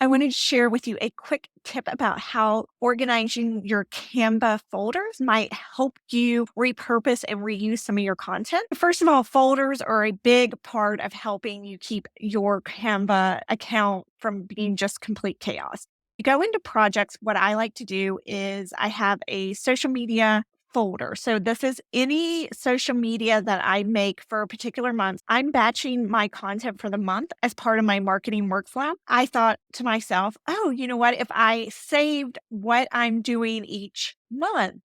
I wanted to share with you a quick tip about how organizing your Canva folders might help you repurpose and reuse some of your content. First of all, folders are a big part of helping you keep your Canva account from being just complete chaos. You go into projects, what I like to do is I have a social media folder. So this is any social media that I make for a particular month. I'm batching my content for the month as part of my marketing workflow. I thought to myself, oh, you know what? If I saved what I'm doing each month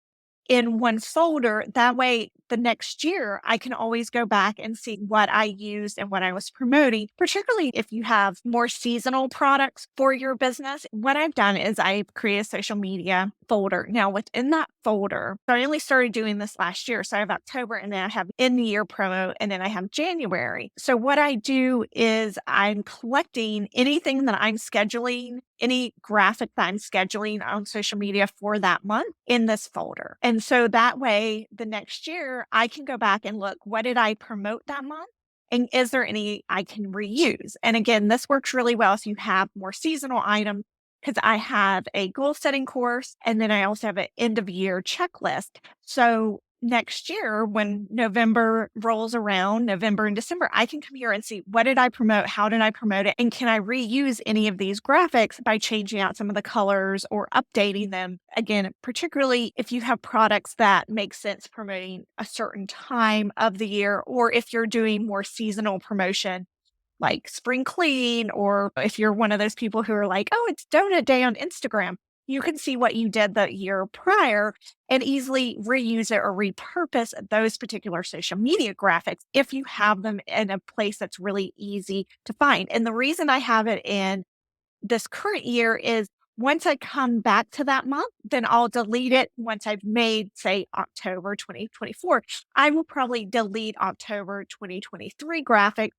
in one folder, that way the next year I can always go back and see what I used and what I was promoting, particularly if you have more seasonal products for your business. What I've done is I've created a social media folder. Now, within that folder, so I only started doing this last year. So I have October and then I have in the year promo and then I have January. So what I do is I'm collecting anything that I'm scheduling, any graphic that I'm scheduling on social media for that month in this folder. And so that way, the next year, I can go back and look, what did I promote that month? And is there any I can reuse? And again, this works really well if you have more seasonal items because I have a goal setting course and then I also have an end of year checklist. So next year, when November rolls around, November and December, I can come here and see what did I promote? How did I promote it? And can I reuse any of these graphics by changing out some of the colors or updating them? Again, particularly if you have products that make sense promoting a certain time of the year, or if you're doing more seasonal promotion like spring clean, or if you're one of those people who are like, oh, it's donut day on Instagram, you can see what you did the year prior and easily reuse it or repurpose those particular social media graphics if you have them in a place that's really easy to find. And the reason I have it in this current year is once I come back to that month, then I'll delete it once I've made, say, October 2024. I will probably delete October 2023 graphic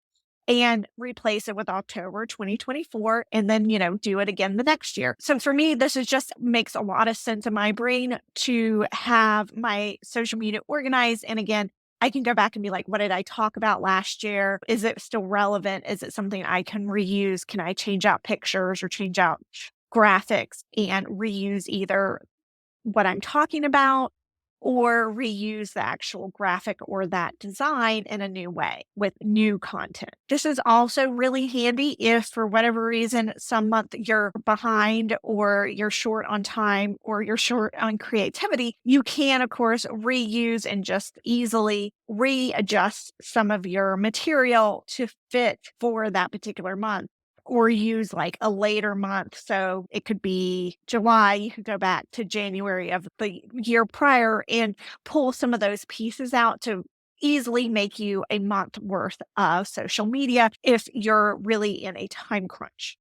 and replace it with October 2024 and then, do it again the next year. So for me, this is just makes a lot of sense in my brain to have my social media organized. And again, I can go back and be like, what did I talk about last year? Is it still relevant? Is it something I can reuse? Can I change out pictures or change out graphics and reuse either what I'm talking about or reuse the actual graphic or that design in a new way with new content. This is also really handy if for whatever reason some month you're behind or you're short on time or you're short on creativity. You can, of course, reuse and just easily readjust some of your material to fit for that particular month or use like a later month. So it could be July, you could go back to January of the year prior and pull some of those pieces out to easily make you a month worth of social media if you're really in a time crunch.